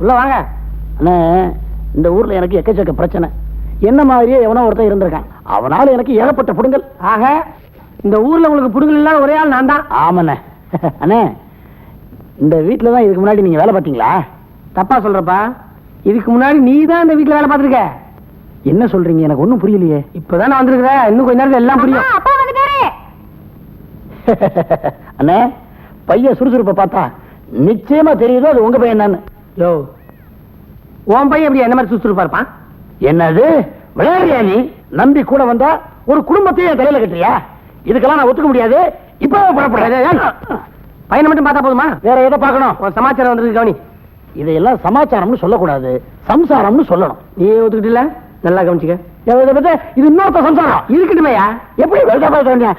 உள்ள வாங்க. அண்ணே, இந்த ஊர்ல எனக்கு எக்கச்சக்க பிரச்சனை. என்ன மாதிரியே எவனோ ஒருத்தன் இருந்திருக்கான். அவனால எனக்கு ஏகப்பட்ட புடுங்கல். ஆக இந்த ஊர்ல உங்களுக்கு புடுங்கல் இல்லாத ஒரே ஆள் நான் தான். ஆமாண்ணே. அண்ணே, இந்த வீட்டுல தான் இதுக்கு முன்னாடி நீங்க வேலை பார்த்தீங்களா? தப்பா சொல்றப்பா. இதுக்கு முன்னாடி நீ தான் இந்த வீட்டுல வேலை பார்த்திருக்க. என்ன சொல்றீங்க? எனக்கு ஒண்ணும் புரியலையே. இப்பதான் வந்திருக்கிற. இன்னும் கொஞ்ச நேரத்துல எல்லாம் புரியும். அப்பா வந்துட்டாரு. அண்ணே, பையன் சுறுசுறுப்பை பார்த்தா நிச்சயமா தெரியுதோ அது உங்க பையன் என்னன்னு. யோ, உன் பையன் எப்படி என்ன மாதிரி சுறுசுறுப்பா இருப்பான்? என்னது விளையாடுறியா நீ? நம்பி கூட வந்தா ஒரு குடும்பத்தையும் தலையில கட்டுறியா? இதுக்கெல்லாம் நான் ஒத்துக்க முடியாது. இப்ப பையனை மட்டும் பார்த்தா போதுமா? வேற எதை பார்க்கணும்? ஒரு சமாச்சாரம் வந்திருக்கு, கவனி. இதையெல்லாம் சமாச்சாரம்னு சொல்லக்கூடாது, சம்சாரம்னு சொல்லணும். நீ ஒத்துக்கிட்டு நல்லா கவனிச்சுக்க. இது இன்னொருத்த சம்சாரம் இருக்கட்டுமையா? எப்படி வெல்டா பார்த்த?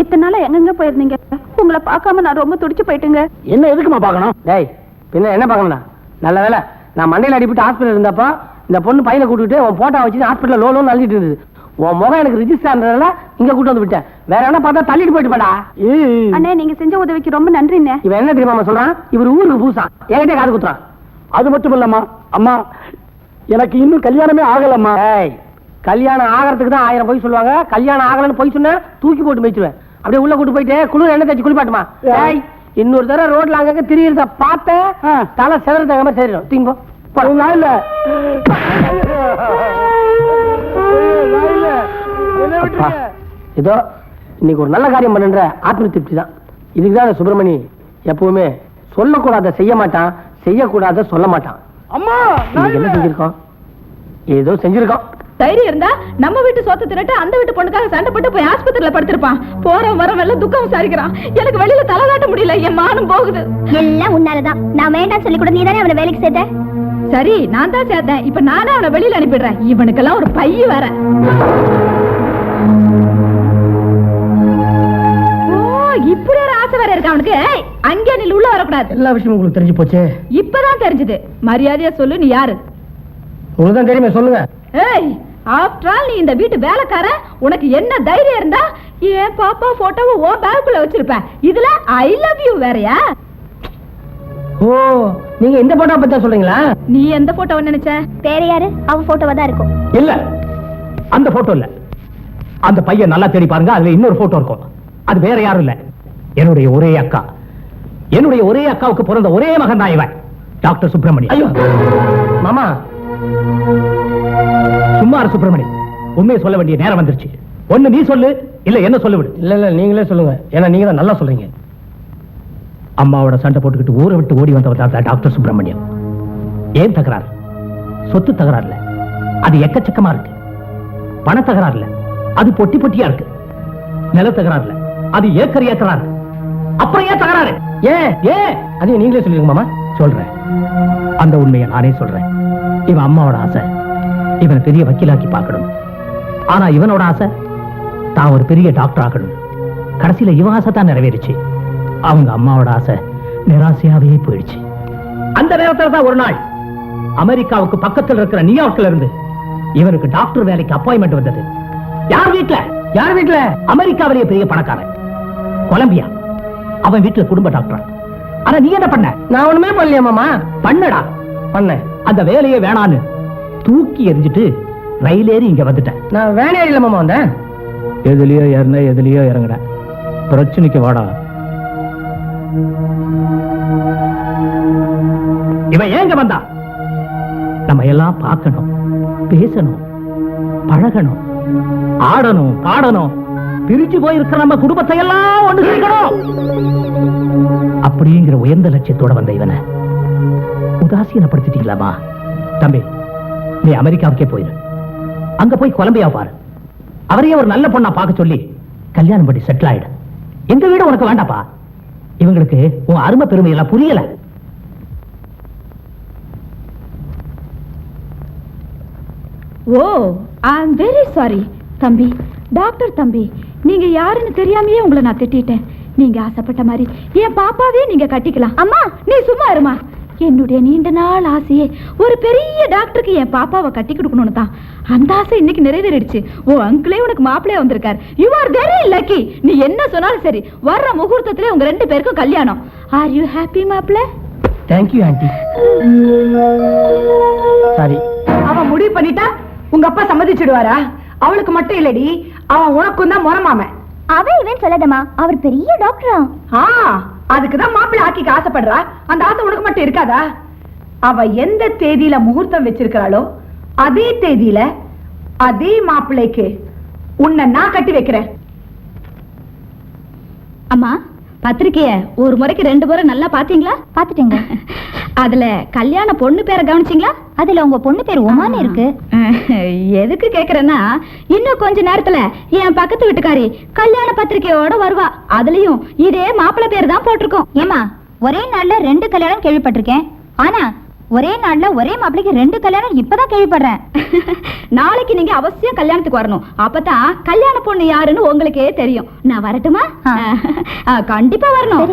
இத்தனை நாளா எங்கெங்க போயிருந்தீங்க? உங்களை பார்க்காம நான் ரொம்ப துடிச்சு போயிட்டுங்க. என்ன எதுக்குமா பார்க்கணும்? டேய், பின்ன என்ன பார்க்கணும்டா? நல்ல வேலை நான் மண்டையில் அடிப்பட்டு ஹாஸ்பிட்டல் இருந்தப்போ இந்த பொண்ணு பையனை கூட்டிட்டு உன் போட்டோ வச்சு ஹாஸ்பிட்டல் லோன்னு அழுதிட்டு இருந்தது. உன் முகம் எனக்கு ரிஜிஸ்டர் ஆனதுனால இங்க கூட்டு வந்து விட்டேன். வேற என்ன பார்த்தா தள்ளிட்டு போயிட்டு போடா. அண்ணே, நீங்க செஞ்ச உதவிக்கு ரொம்ப நன்றிண்ணே. இவன் என்ன தெரியுமா சொல்றான்? இவர் ஊருக்கு பூசா என்கிட்ட காது குத்துறான். அது மட்டும் இல்லம்மா, அம்மா எனக்கு இன்னும் கல்யாணமே ஆகலம்மா. கல்யாணம் ஆகிறதுக்கு தான் 1000 பொய் சொல்லுவாங்க. கல்யாணம் ஆகலன்னு பொய் சொன்னா தூக்கி போட்டு மேய்ச்சிருவேன். அப்படியே உள்ள கூட்டு போயிட்டு குளிர் எண்ணெய் தேய்ச்சி குளிப்பாட்டுமா. இன்னொரு தடவை ரோட்ல அங்கங்க திரியறத பார்த்தேன் தலை செதறது மாதிரி சரிடும். தீங்கோ இதோ இன்னைக்கு ஒரு நல்ல காரியம் பண்ணுன்ற ஆத்ம திருப்தி தான். இதுக்குதான் சுப்பிரமணி எப்பவுமே சொல்லக்கூடாத செய்ய மாட்டான், செய்யக்கூடாத சொல்ல மாட்டான். அம்மா என்ன செஞ்சிருக்கோம்? ஏதோ செஞ்சிருக்கோம். தைரியம் இருந்தா நம்ம வீட்டு சொத்தை திரட்டு அந்த வீட்டு பொண்ணுக்காக சண்டை போட்டு போய் ஆஸ்பத்திரியில படுத்திருப்பான். போற வர எல்லாம் துக்கம் விசாரிக்கிறான். எனக்கு வெளியில தலை காட்ட முடியல, என் மானம் போகுது. எல்லாம் உன்னாலதான். நான் வேண்டாம் சொல்லி கூட நீ தானே அவனை வேலைக்கு சேர்த்த. சரி, நான் தான் சேர்த்தேன். இப்ப நானே அவனை வெளியில அனுப்பிடுறேன். இவனுக்கெல்லாம் ஒரு பைய வேற. இப்படி ஒரு ஆசை வேற இருக்கு அவனுக்கு. அங்கே நீ உள்ள வரக்கூடாது. எல்லா விஷயமும் உங்களுக்கு தெரிஞ்சு போச்சு. இப்பதான் தெரிஞ்சது. மரியாதையா சொல்லு, நீ யாரு? உங்களுதான் தெரியுமே, சொல்லுங்க. ஏய், ஆஃப்டர் ஆல் நீ இந்த வீட்டு வேலைக்கார. உனக்கு என்ன தைரியம் இருந்தா ஏன் பாப்பா போட்டோவை ஓ பேக்குள்ள வச்சிருப்ப? இதுல ஐ லவ் யூ வேறயா? ஓ, நீங்க இந்த போட்டோ பத்தி சொல்றீங்களா? நீ எந்த போட்டோவை நினைச்ச? வேற யாரு? அவன் போட்டோவா தான் இருக்கும். இல்ல, அந்த போட்டோ இல்ல. அந்த பையன் நல்லா தேடி பாருங்க, அதுல இன்னொரு போட்டோ இருக்கும். அது வேற யாரும் இல்ல, என்னுடைய ஒரே அக்கா. என்னுடைய ஒரே அக்காவுக்கு பிறந்த ஒரே மகன் தான் இவன், டாக்டர் சுப்பிரமணி. ஐயோ மாமா, சும்மா சுப்பிரமணி, உண்மையை சொல்ல வேண்டிய நேரம் வந்துருச்சு. ஒண்ணு நீ சொல்லு, இல்ல என்ன சொல்ல விடு. இல்ல இல்ல, நீங்களே சொல்லுங்க. ஏன்னா நீங்க தான் நல்லா சொல்றீங்க. அம்மாவோட சண்டை போட்டுக்கிட்டு ஊரை விட்டு ஓடி வந்தவர் தான் டாக்டர் சுப்பிரமணியம். ஏன் தகராறு? சொத்து தகராறு இல்ல, அது எக்கச்சக்கமா இருக்கு. பண தகராறு இல்ல, அது பொட்டி பொட்டியா இருக்கு. நில தகராறு இல்ல, அது ஏக்கர் ஏக்கரா இருக்கு. அப்புறம் ஏன் தகராறு? ஏன் அதையும் நீங்களே சொல்லிருங்க மாமா. சொல்றேன், அந்த உண்மையை நானே சொல்றேன். இவன் அம்மாவோட ஆசை இவனை பெரிய வக்கீலாக்கி பார்க்கணும். ஆனா இவனோட ஆசை தான் ஒரு பெரிய டாக்டர் ஆகணும். கடைசியில இவன் ஆசை தான் நிறைவேறிச்சு. அவங்க அம்மாவோட ஆசை நிராசையாவே போயிடுச்சு. அந்த நேரத்துல தான் ஒரு நாள் அமெரிக்காவுக்கு பக்கத்தில் இருக்கிற நியூயார்க்ல இருந்து இவனுக்கு டாக்டர் வேலைக்கு அப்பாயின்மெண்ட் வந்தது. யார் வீட்டுல? யார் வீட்டுல? அமெரிக்காவிலேயே பெரிய பணக்காரன், கொலம்பியா. அவன் வீட்டுல குடும்ப டாக்டர். ஆனா நீ என்ன பண்ண? நான் ஒண்ணுமே பண்ணலையா மாமா. பண்ணடா, பண்ண. அந்த வேலையே வேணான்னு தூக்கி எறிஞ்சிட்டு ரயில் ஏறி இங்க வந்துட்டேன். நான் வேலையா இல்ல மாமா வந்தேன். எதுலயோ ஏறின, எதுலயோ இறங்குற. பிரச்சனைக்கு வாடா. இவன் ஏங்க வந்தா? நம்ம எல்லாம் பார்க்கணும், பேசணும், பழகணும், ஆடணும், பாடணும். பிரிஞ்சு போயிருக்கிற நம்ம குடும்பத்தை எல்லாம் ஒண்ணு சேர்க்கணும் அப்படிங்கிற உயர்ந்த லட்சியத்தோட வந்த இவனை உதாசீனப்படுத்திட்டீங்களாமா? தம்பி, நீ அமெரிக்காவுக்கே போயிரு. அங்க போய் கொலம்பியா பாரு. அவரையே ஒரு நல்ல பொண்ணா பார்க்க சொல்லி கல்யாணம் பண்ணி செட்டில் ஆயிடு. எங்க வீடு உனக்கு வேண்டாப்பா. இவங்களுக்கு உன் அருமை பெருமை எல்லாம் புரியல. ஓ, ஐ அம் வெரி சாரி தம்பி, டாக்டர் தம்பி. நீங்க யாருன்னு தெரியாமையே உங்களை நான் திட்டிட்டேன். நீங்க ஆசைப்பட்ட மாதிரி என் பாப்பாவே நீங்க கட்டிக்கலாம். அம்மா, நீ சும்மா இருமா. என்னுடைய நீண்ட நாள் ஆசையே ஒரு பெரிய டாக்டருக்கு என் பாப்பாவை கட்டி கொடுக்கணும்னு தான். அந்த ஆசை இன்னைக்கு நிறைவேறிடுச்சு. ஓ அங்கிளே உனக்கு மாப்பிள்ளையா வந்திருக்காரு. You are very lucky. நீ என்ன சொன்னாலும் சரி, வர்ற முகூர்த்தத்திலே உங்க 2 பேருக்கும் கல்யாணம். ஆர் யூ ஹாப்பி மாப்பிள்ளை? Thank you aunty. சாரி. அவன் முடிவு பண்ணிட்டா உங்க அப்பா சம்மதிச்சிடுவாரா? அவளுக்கு மட்டும் இல்லடி, அவன் உனக்கும் தான் முறமாமன். அவன் இவன் சொல்லாதம்மா, அவர் பெரிய டாக்டரா. அதுக்குதான் மாப்பிள்ளை ஆக்கிக்க ஆசைப்படுறா. அந்த ஆசை உனக்கு மட்டும் இருக்காதா? அவ எந்த தேதியில முகூர்த்தம் வச்சிருக்கிறாளோ அதே தேதியில அதே மாப்பிள்ளைக்கு உன்னை நான் கட்டி வைக்கிறேன். அம்மா, பத்திரிக்கைய ஒரு முறைக்கு 2 முறை நல்லா பாத்தீங்களா? பாத்துட்டேங்க. அதுல கல்யாண பொண்ணு பேரை கவனிச்சீங்களா? அதுல உங்க பொண்ணு பேர் உமான்னு இருக்கு. எதுக்கு கேக்குறேன்னா, இன்னும் கொஞ்ச நேரத்துல என் பக்கத்து வீட்டுக்காரி கல்யாண பத்திரிக்கையோட வருவா. அதுலயும் இதே மாப்பிள்ளை பேர் தான் போட்டிருக்கோம். ஏமா, ஒரே நாள்ல 2 கல்யாணம் கேள்விப்பட்டிருக்கேன். ஆனா ஒரே நாள்ல ஒரே மாப்பிளைக்கு 2 கல்யாணம் இப்பதான் கேள்விப்படுறேன். நாளைக்கு நீங்க அவசியம் கல்யாணத்துக்கு வரணும். அப்பதான் கல்யாண பொண்ணு யாருன்னு உங்களுக்கே தெரியும். நான் வரட்டுமா? கண்டிப்பா வரணும்.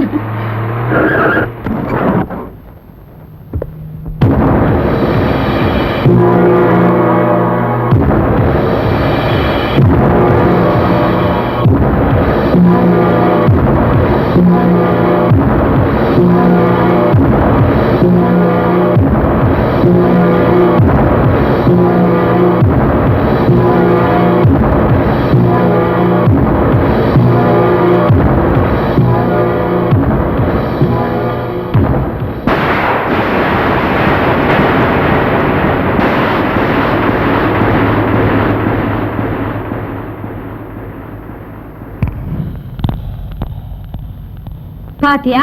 பாத்தியா,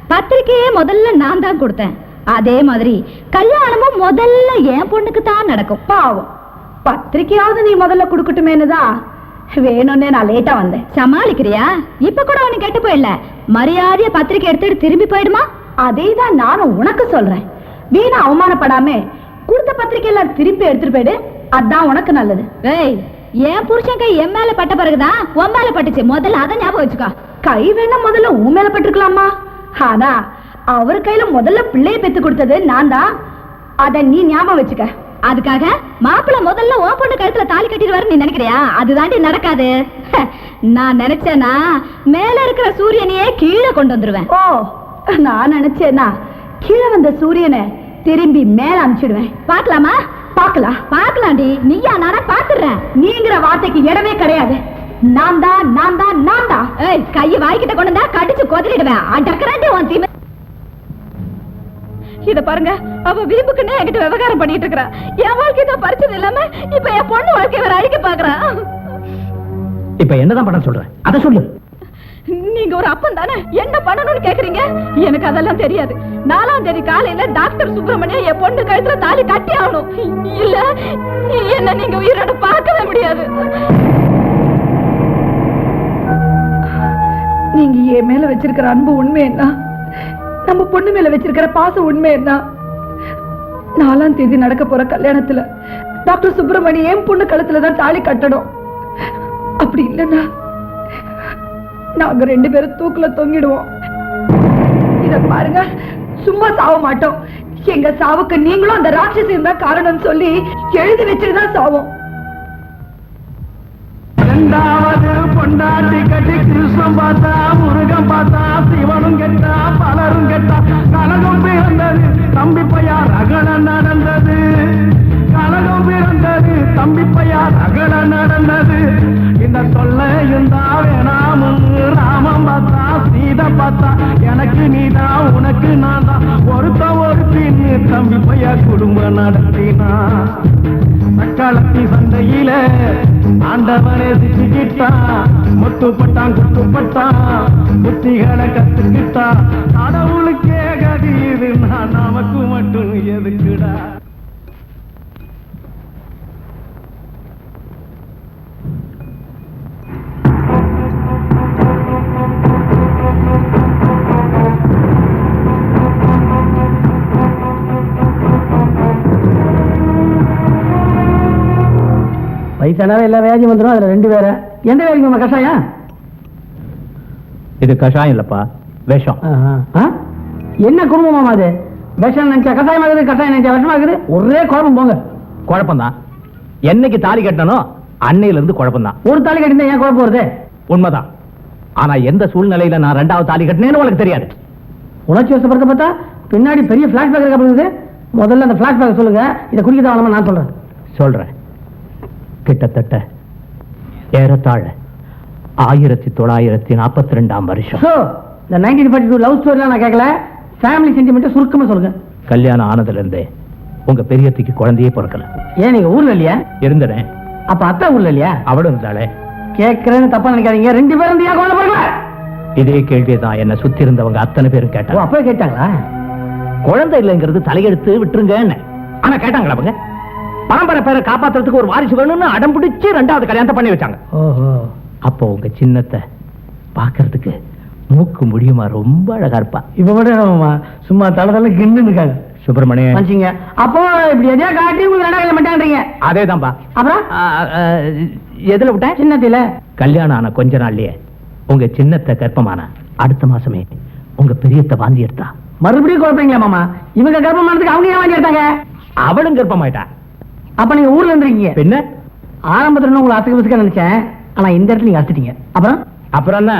பத்திரிக்கையே முதல்ல நான் தான் கொடுத்தேன். அதே மாதிரி கல்யாணமும் முதல்ல என் பொண்ணுக்கு தான் நடக்கும். பாவம், பத்திரிக்கையாவது நீ முதல்ல குடுக்கட்டுமேனுதான் வேணும்னே நான் லேட்டா வந்தேன். சமாளிக்கிறியா? இப்ப கூட அவனு கெட்டு போயிடல. மரியாதைய பத்திரிக்கை எடுத்துட்டு திரும்பி போயிடுமா? அதேதான் நானும் உனக்கு சொல்றேன். வீணா அவமானப்படாம கொடுத்த பத்திரிக்கை எல்லாம் திருப்பி எடுத்துட்டு போயிடு. அதான் உனக்கு நல்லது. ஏய், என் புருஷன் கை என் மேல பட்ட பிறகுதான் உன் மேல பட்டுச்சு. முதல்ல அதை ஞாபகம் வச்சுக்கோ. கை வேணா முதல்ல உன் மேல பட்டிருக்கலாமா? ஆனா அவர் கையில முதல்ல பிள்ளைய பெத்து கொடுத்தது நான் தான். அத நீ ஞாபகம் வச்சுக்க. அதுக்காக மாப்பிள்ள முதல்ல உன் பொண்ணு கழுத்துல தாலி கட்டிடுவாரு நீ நினைக்கிறியா? அதுதாண்டி நடக்காது. நான் நினைச்சேனா மேல இருக்கிற சூரியனையே கீழே கொண்டு வந்துருவேன். ஓ, நான் நினைச்சேனா கீழே வந்த சூரியனை திரும்பி மேல அனுப்பிச்சிடுவேன். பாக்கலாமா? பாக்கலாம். பாக்கலாண்டி. நீயா நானா பாத்துறேன். நீங்கிற வார்த்தைக்கு இடமே கிடையாது. நான் தான் நான் தான் நான் தான். ஏய், கைய வாய்க்கிட்ட கொண்டு வந்தா கடிச்சு கொதறிடுவேன். அடக்கறாண்டி உன் தீமை. இத பாருங்க, அவ விரும்புக்குன்னே என்கிட்ட விவகாரம் பண்ணிட்டு இருக்கா. என் வாழ்க்கை தான் பறிச்சது இல்லாம இப்ப என் பொண்ணு வாழ்க்கைய வேற அழிக்க பாக்குறா. இப்ப என்னதான் பண்ண சொல்ற? அத சொல்லு. நீங்க ஒரு அப்பன் தானே, என்ன பண்ணணும்னு கேக்குறீங்க? எனக்கு அதெல்லாம் தெரியாது. 4ஆம் தேதி காலையில டாக்டர் சுப்பிரமணியம் என் பொண்ணு கழுத்துல தாலி கட்டி ஆகணும். இல்ல என்ன நீங்க உயிரோட பார்க்கவே முடியாது. நீங்க என் மேல வச்சிருக்கிற அன்பு உண்மை என்ன, நம்ம பொண்ணு மேல வச்சிருக்கிற பாசம் உண்மை என்ன? 4ஆம் தேதி நடக்க போற கல்யாணத்துல டாக்டர் சுப்பிரமணியம் என் பொண்ணு கழுத்துலதான் தாலி கட்டணும். அப்படி இல்லைன்னா நாங்க 2 பேரும் தூக்குல தொங்கிடுவோம். இத பாருங்க, சும்மா சாவ மாட்டோம். எங்க சாவுக்கு நீங்களும் அந்த ராட்சசியம் தான் காரணம் சொல்லி எழுதி வச்சுதான் சாவோம். 2வது பொண்டாட்டி கட்டி கிருஷ்ணன் பார்த்தா, முருகன் பார்த்தா, சிவனும் கெட்டா, பலரும் கெட்டா. கலகம் பிறந்தது, தம்பி பையா ரகண நடந்தது. கலகம் பிறந்தது, தம்பி பையா ரகண நடந்தது. இந்த தொல்லையும் தான் வேணாமுன்னு ராமன் பார்த்தா, சீதை பார்த்தா. எனக்கு நீதான், உனக்கு நான் தான், ஒருத்த ஒருத்தின்னு தம்பி பையா குடும்பம் நடத்தினா. தக்காளத்தி சந்தையில ஆண்டவனே சிக்கிட்டான். முட்டுப்பட்டான், குட்டுப்பட்டான், புத்திகளை கத்துக்கிட்டான். கடவுளுக்கே கதி இது, நான் நமக்கு மட்டும் எதுக்குடா? வயசானாவே எல்லா வியாதியும் வந்துடும். அதுல 2 வேற. எந்த வியாதிக்கு நம்ம கஷாயம்? இது கஷாயம் இல்லப்பா, விஷம். என்ன குடும்பமா அது? விஷம் நினைச்சா கட்டாயம் ஆகுது, கட்டாயம் நினைச்சா விஷம் ஆகுது. ஒரே குழப்பம் போங்க. குழப்பம்தான். என்னைக்கு தாலி கட்டனோ அன்னையில இருந்து குழப்பம்தான். ஒரு தாலி கட்டினா ஏன் குழப்பம் வருது? உண்மைதான். ஆனா எந்த சூழ்நிலையில நான் 2வது தாலி கட்டினேன்னு உனக்கு தெரியாது. உணர்ச்சி வசப்படுத்த பார்த்தா பின்னாடி பெரிய பிளாஷ்பேக் இருக்கப்படுது. முதல்ல அந்த பிளாஷ்பேக் சொல்லுங்க. இதை குடிக்க வேணாமா நான் சொல்றேன். சொல்றேன். கிட்டத்தட்ட ஏறத்தாழ 1942ஆம் வருஷம். இந்த 1942 லவ் ஸ்டோரிலாம் நான் கேட்கல. ஃபேமிலி சென்டிமெண்ட் சுருக்கமா சொல்லுங்க. கல்யாணம் ஆனதுல இருந்தே உங்க பெரியத்துக்கு குழந்தையே பிறக்கல. ஏன் நீங்க ஊர்ல இல்லையா? இருந்தேன். அப்ப அத்தா ஊர்ல இல்லையா? அவளும் இருந்தாளே. கேட்கறேன்னு தப்பா நினைக்காதீங்க. 2 பேரும் இந்தியா குழந்தை பிறக்கல. இதே கேள்விதான் என்ன சுத்தி இருந்தவங்க அத்தனை பேரும் கேட்டாங்க. அப்பவே கேட்டாங்களா? குழந்தை இல்லைங்கிறது தலையெடுத்து விட்டுருங்க. ஆனா கேட்டாங்களா அவங்க? பரம்பரை பேரை காப்பாத்துறதுக்கு ஒரு வாரிசு வேணும்னு அடம் பிடிச்சு 2வது கல்யாணத்தை பண்ணி வச்சாங்க. ஓஹோ. அப்போ உங்க சின்னத்தை பாக்குறதுக்கு மூக்கு முடியுமா ரொம்ப அழகா இருப்பா. இப்ப மட்டும் சும்மா தலை கிண்டு இருக்காங்க. சுப்பிரமணியன் மனுஷங்க அப்போ இப்படி எதையா காட்டி உங்களுக்கு 2 கல்யாணம் பண்ணிட்டான்றீங்க. அதேதான்பா. அப்புறம் எதுல விட்டேன்? சின்னத்தில. கல்யாணம் ஆன கொஞ்ச நாள்லயே உங்க சின்னத்தை கர்ப்பமான அடுத்த மாசமே உங்க பெரியத்தை வாந்தி எடுத்தா. மறுபடியும் குழப்பீங்களா மாமா? இவங்க கர்ப்பமானதுக்கு அவங்க ஏன் வாங்கி எடுத்தாங்க? அவளும் கர்ப்பமாயிட்டா. அப்ப நீங்க ஊர்ல இருந்திருக்கீங்க. பின்ன ஆரம்பத்துல உங்களை அசைக்க பிசுக்க நினைச்சேன். ஆனா இந்த இடத்துல நீங்க அசைட்டீங்க. அப்புறம் என்ன?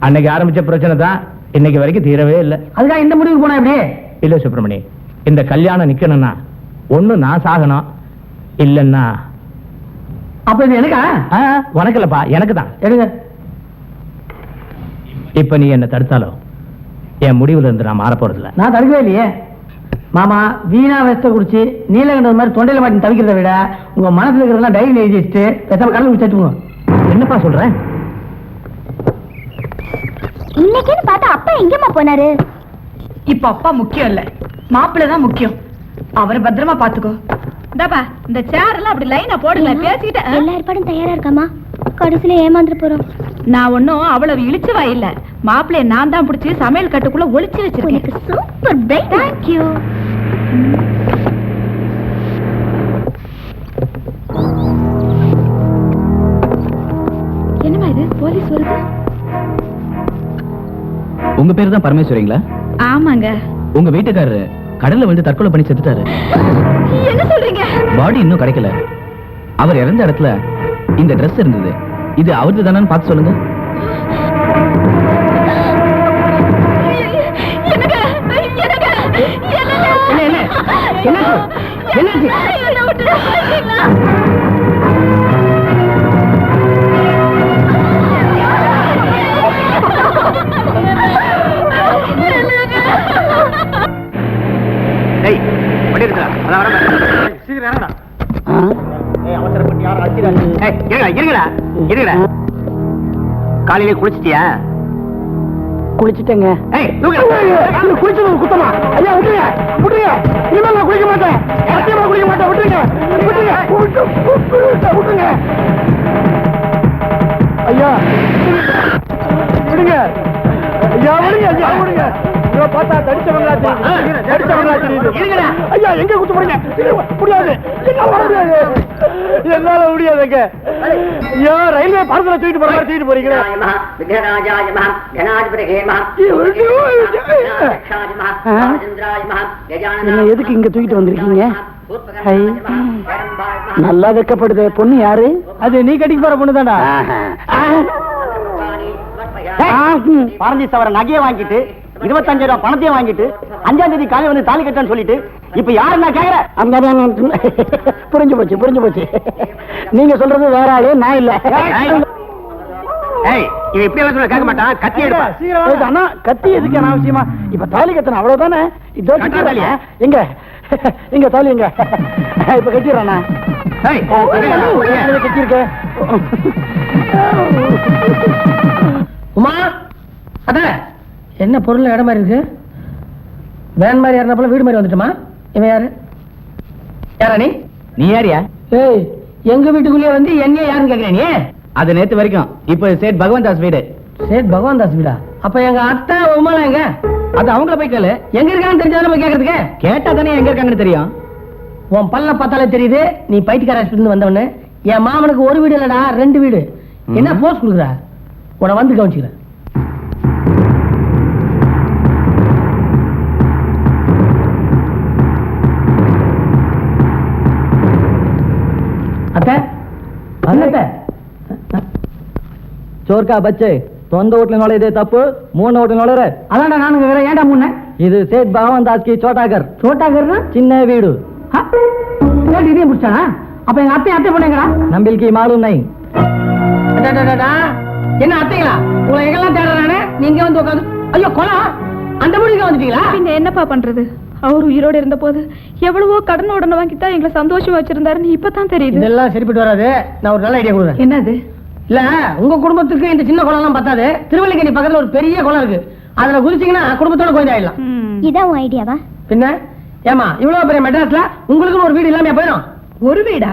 அன்னைக்கு ஆரம்பிச்ச பிரச்சனை தான் இன்னைக்கு வரைக்கும் தீரவே இல்லை. அதுக்காக இந்த முடிவுக்கு போனா எப்படி? இல்ல சுப்பிரமணி, இந்த கல்யாணம் நிக்கணும்னா ஒண்ணு நான் சாகணும், இல்லன்னா அப்ப இது எனக்கா? உனக்கு இல்லப்பா, எனக்கு தான். எடுங்க. இப்ப நீ என்ன தடுத்தாலும் என் முடிவுல இருந்து நான் மாற போறதில்ல. நான் தடுக்கவே இல்லையே மாமா. வீணா வெஸ்ட குடிச்சு நீலகண்ட மாதிரி தொண்டையில மாட்டி தவிக்கிறத விட உங்க மனசுல இருக்கிறதெல்லாம் டைரி எழுதி வச்சுட்டு பேசாம கடலுக்கு வச்சுட்டுங்க. என்னப்பா சொல்றேன்? இன்னைக்குன்னு பார்த்தா அப்பா எங்கம்மா போனாரு? இப்ப அப்பா முக்கியம் இல்ல, மாப்பிள்ளை தான் முக்கியம். அவரை பத்திரமா பாத்துக்கோ. இந்தாப்பா இந்த சேர் எல்லாம் அப்படி லைனா போடுங்க. பேசிக்கிட்டு எல்லா ஏற்பாடும் தயாரா இருக்காமா? கடைசியில ஏமாந்துட்டு போறோம். நான் ஒன்னும் அவ்வளவு இழிச்சுவா இல்ல. மாப்பிள்ளைய நான் தான் பிடிச்சி சமையல் கட்டுக்குள்ள ஒளிச்சு வச்சிருக்கேன். Super bright. Thank you. என்னமா இது? போலீஸ் வருது. உங்க பேரு தான் பரமேஸ்வரிங்களா? ஆமாங்க. உங்க வீட்டுக்காரரு கடல்ல வந்து தற்கொலை பண்ணி செத்துட்டாரு. என்ன சொல்றீங்க? பாடி இன்னும் கிடைக்கல. அவர் இறந்த இடத்துல இந்த Dress இருந்தது. இது அவரது தானு பார்த்து சொல்லுங்க. காலையில குளிச்சிட்டியா? குளிச்சுட்டேங்க. குளிச்சது குத்தமா? ஐயா விட்டுருங்க, விட்டுருங்க. இனிமேல் நான் குளிக்க மாட்டேன், சத்தியமா குளிக்க மாட்டேன். விட்டுருங்க, விட்டுருங்க, விட்டுருங்க. ஐயா விடுங்க, ஐயா விடுங்க, ஐயா விடுங்க. பார்த்தா தடிச்சவங்களா தெரியுது. ஐயா எங்க குத்து போறீங்க? முடியாது, என்னால முடியாதுங்க. ஐயா ரயில்வே பார்சல தூக்கிட்டு போற மாதிரி தூக்கிட்டு போறீங்க. என்ன எதுக்கு இங்க தூக்கிட்டு வந்திருக்கீங்க? நல்லா வைக்கப்படுது. பொண்ணு யாரு? அது நீ கட்டிக்கு போற பொண்ணு தான்டா. பாரஞ்சி சவர நகையை வாங்கிட்டு 25,000 ரூபாய் பணத்தையும் வாங்கிட்டு 5ஆம் தேதி காலையில் வந்து தாலி கட்டன்னு சொல்லிட்டு இப்ப யாரு நான் கேக்குறேன்? புரிஞ்சு போச்சு, புரிஞ்சு போச்சு. நீங்க சொல்றது வேற ஆளு, நான் இல்ல. இவன் இப்படி எல்லாம் சொல்ல கேட்க மாட்டான். கத்தி எடுப்பா. அண்ணா கத்தி எதுக்கு அனாவசியமா? இப்ப தாலி கட்டணும் அவ்வளவுதானே. இதோ எங்க எங்க தாலி எங்க? இப்ப கட்டிடுறானா? கட்டிருக்க உமா. அதான் என்ன பொருள் இடம் மாதிரி இருக்கு? வேன் மாதிரி ஏறினப்பல வீடு மாதிரி வந்துட்டுமா? இவன் யாரு? யாரா நீ? நீ யாரியா? ஏய், எங்க வீட்டுக்குள்ளே வந்து என்ன யாருன்னு கேக்குறேன் நீ? அது நேத்து வரைக்கும். இப்ப சேட் பகவான் தாஸ் வீடு. சேட் பகவான் தாஸ் வீடா? அப்ப எங்க அத்தை உமாலாம் எங்க? அது அவங்கள போய் கேளு. எங்க இருக்கான்னு தெரிஞ்சாலும் போய் கேக்குறதுக்கு? கேட்டா தானே எங்க இருக்காங்கன்னு தெரியும். உன் பல்ல பார்த்தாலே தெரியுது நீ பைத்தியக்கார இருந்து வந்தவனு. என் மாமனுக்கு ஒரு வீடு இல்லடா, 2 வீடு. என்ன போஸ்ட் கொடுக்குற? உன வந்து கவனிச்சுக்கிறேன். சோர்க்கா பச்சே சொந்த வீட்டுல நுழையதே தப்பு மூணு வீட்டுல நுழைற அதான்டா நானுங்க வேற ஏன்டா முன்ன இது சேட் பகவான் தாஸ் கி சோட்டாகர் சோட்டாகர்னா சின்ன வீடு இதையும் பிடிச்சானா? அப்ப எங்க அத்தை பண்ணீங்களா? நம்பிக்கை மாலும் நை என்ன அத்தைங்களா? உங்களை எங்கெல்லாம் தேடுறானே நீங்க வந்து உட்காந்து ஐயோ கொலா அந்த முடிவுக்கு வந்துட்டீங்களா? பின்ன என்னப்பா பண்றது? அவர் உயிரோட இருந்த போது எவ்வளவோ கடன் உடனே வாங்கித்தான் எங்களை சந்தோஷமா வச்சிருந்தாருன்னு இப்பதான் தெரியுது. இதெல்லாம் சரிப்பட்டு வராது. நான் ஒரு நல்ல ஐடியா கொடுக்குறேன். என்னது? இல்ல உங்க குடும்பத்துக்கு இந்த சின்ன குளம் எல்லாம் பத்தாது. திருவள்ளிக்கேணி பக்கத்துல ஒரு பெரிய குளம் இருக்கு. அதுல குதிச்சீங்கன்னா குடும்பத்தோட கோயிலாயிடலாம். இதான் உன் ஐடியாவா? பின்ன ஏமா இவ்வளவு பெரிய மெட்ராஸ்ல உங்களுக்கு ஒரு வீடு இல்லாம போயிடும். ஒரு வீடா?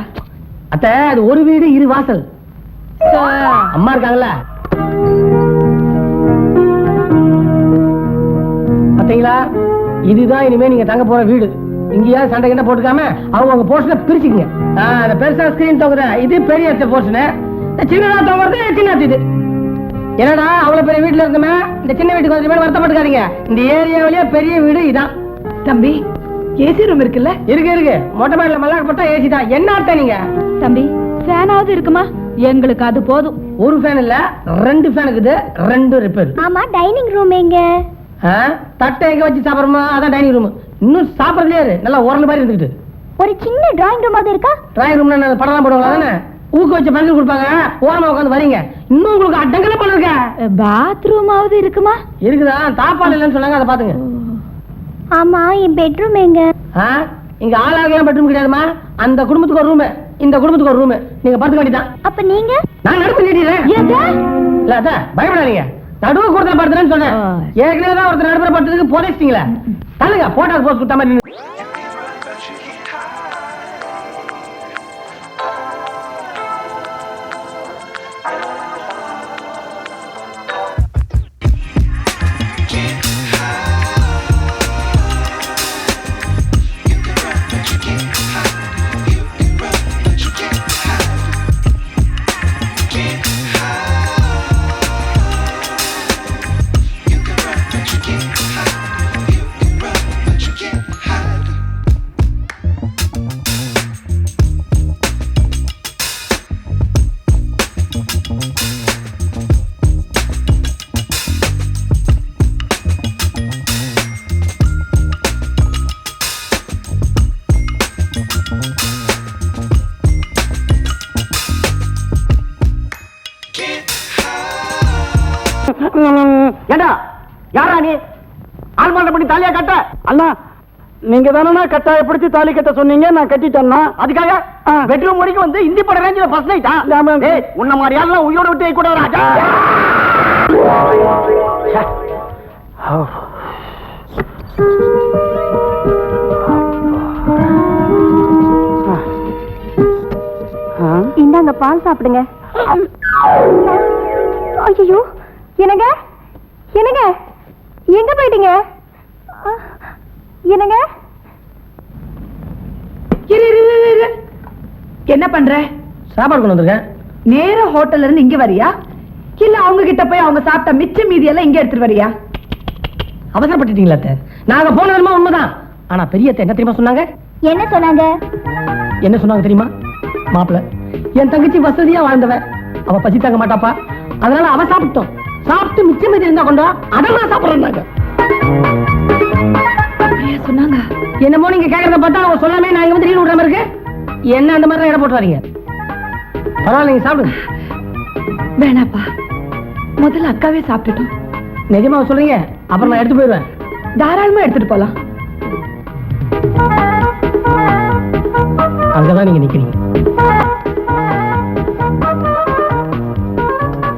அத்தை அது ஒரு வீடு இரு வாசல். அம்மா இருக்காங்கல்ல பாத்தீங்களா? இதுதான் இனிமே நீங்க தங்க போற வீடு. இங்கேயா சண்டை கிட்ட போட்டுக்காம அவங்க போர்ஷனை பிரிச்சுக்குங்க. அந்த பெருசா ஸ்கிரீன் தொகுத இது பெரிய போர்ஷனு, சின்னதா தொகுறது சின்ன இது. என்னடா அவ்வளவு பெரிய வீட்டுல இருக்குமே இந்த சின்ன வீட்டுக்கு வந்து வருத்தப்பட்டுக்காதீங்க. இந்த ஏரியாவிலேயே பெரிய வீடு இதான். தம்பி ஏசி ரூம் இருக்குல்ல? இருக்கு மொட்டை மாடியில மல்லாக்கப்பட்டா ஏசி தான். என்ன அர்த்தம் நீங்க? தம்பி ஃபேனாவது இருக்குமா? எங்களுக்கு அது போதும். ஒரு ஃபேன் இல்ல 2 ஃபேன் இருக்குது. 2 ரிப்பேர். ஆமா, டைனிங் ரூம் எங்க? தட்டை எங்க வச்சு சாப்பிடுறோமா அதான் டைனிங் ரூம். இன்னும் சாப்பிடறதுலயே நல்லா உரல் மாதிரி இருந்துக்கிட்டு. ஒரு சின்ன டிராயிங் ரூம் அது இருக்கா? டிராயிங் ரூம்ல படம் போடுவாங்களா தானே? ஊக்க வச்ச பென்சில் கொடுப்பாங்க. ஓரமா உட்காந்து வரீங்க. இன்னும் உங்களுக்கு அடங்கல பண்ணிருக்க. பாத்ரூமாவது இருக்குமா? இருக்குதா? தாப்பால் இல்லைன்னு சொன்னாங்க, அதை பாத்துங்க. ஆமா, என் பெட்ரூம் எங்க? இங்க ஆளாகலாம் பெட்ரூம் கிடையாதுமா. அந்த குடும்பத்துக்கு ஒரு ரூம், இந்த குடும்பத்துக்கு ஒரு ரூம். நீங்க பார்த்துக்க வேண்டியதான். அப்ப நீங்க? நான் நடுப்பு நீட்டிடுறேன். இல்ல அதான் பயப்படாதீங்க. நடுவு கூடத்துல படுத்துறேன்னு சொன்னேன். ஏற்கனவே தான் ஒருத்தர் நடுப்புற படுத்ததுக்கு புதைச்சிட்டீங்களே. தள்ளுங்க, போட்டோ போஸ்ட் கொடுத்த மாதிரி. ஏண்டா யாரா நீ? ஆல்மாண்ட பண்ணி தாலியா கட்ட? அண்ணா நீங்க தானே கட்டாயப்படுத்தி தாலி கட்ட சொன்னீங்க, நான் கட்டிட்டேன்னா. அதுக்காக பெட்ரூம் வரைக்கும் வந்து இந்தி பட ரேஞ்சில் ஃபர்ஸ்ட் நைட்டா? உன்ன மாதிரி யாரெல்லாம் உயிரோட விட்டு கூட ராஜா. இந்தாங்க பால் சாப்பிடுங்க. ஐயோ, என்னங்க என்னங்க எங்க போயிட்டீங்க? என்னங்க? என்ன பண்ற? சாப்பாடு கொண்டு வந்திருக்கேன். நேரா ஹோட்டல்ல இருந்து இங்க வரியா, இல்ல அவங்க கிட்ட போய் அவங்க சாப்பிட்ட மிச்ச மீதி எல்லாம் இங்க எடுத்துட்டு வரியா? அவசரப்பட்டுட்டீங்களா அத்தை? நாங்க போனதுமா உண்மைதான். ஆனா பெரிய அத்தை என்ன தெரியுமா சொன்னாங்க? என்ன சொன்னாங்க? என்ன சொன்னாங்க தெரியுமா? மாப்பிள்ள என் தங்கச்சி வசதியா வாழ்ந்தவன், அவ பசி தாங்க மாட்டாப்பா, அதனால அவ சாப்பிட்டோம். சாப்பிட்டு மிச்சம் மீதி இருந்தா கொண்டா அதெல்லாம் சாப்பிடுறாங்க. சொன்னாங்க. என்னமோ நீங்க கேக்குறத பார்த்தா அவங்க சொல்லாமே நான் வந்து ரீல் விடுற மாதிரி இருக்கு. என்ன அந்த மாதிரி இடம் போட்டு வரீங்க? பரவாயில்ல, நீங்க சாப்பிடுங்க. வேணாப்பா, முதல்ல அக்காவே சாப்பிட்டுட்டோம். நிஜமா சொல்றீங்க? அப்புறம் நான் எடுத்து போயிடுவேன். தாராளமா எடுத்துட்டு போலாம். அங்கதான் நீங்க நிக்கிறீங்க.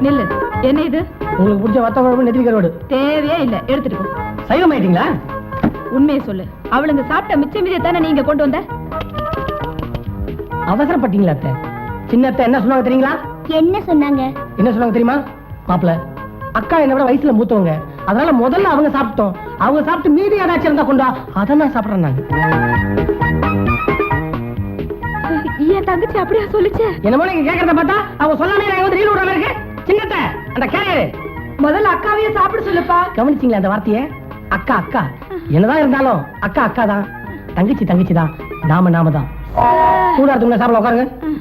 நில்லு. என்ன இது? உங்களுக்கு பிடிச்ச வத்த குழம்பு நெத்திலி கருவாடு. தேவையே இல்ல, எடுத்துட்டு போ. சைவம் ஆயிட்டீங்களா? உண்மையை சொல்லு. அவளுங்க சாப்பிட்ட மிச்ச மீதியை தானே நீங்க கொண்டு வந்த? அவசரப்பட்டீங்களா அத்தை? சின்ன அத்தை என்ன சொன்னாங்க தெரியுங்களா? என்ன சொன்னாங்க? என்ன சொன்னாங்க தெரியுமா? மாப்பிள்ள அக்கா என்ன விட வயசுல மூத்தவங்க, அதனால முதல்ல அவங்க சாப்பிட்டோம். அவங்க சாப்பிட்டு மீதி ஏதாச்சும் இருந்தா கொண்டா அதை நான் சாப்பிடுறேன். என் தங்கச்சி அப்படியா சொல்லுச்சு? என்னமோ நீங்க கேக்குறத பார்த்தா அவங்க சொல்லாமே நான் வந்து ரீல் விடுற இருக்கு. சின்னத்த அந்த கேரியரு முதல்ல அக்காவையே சாப்பிட சொல்லுப்பா. கவனிச்சீங்களா அந்த வார்த்தையை? அக்கா அக்கா என்னதான் இருந்தாலும் அக்கா அக்கா தான், தங்கச்சி தங்கச்சி தான், நாம தான். சூடா இருக்குங்க, சாப்பிட உட்காருங்க.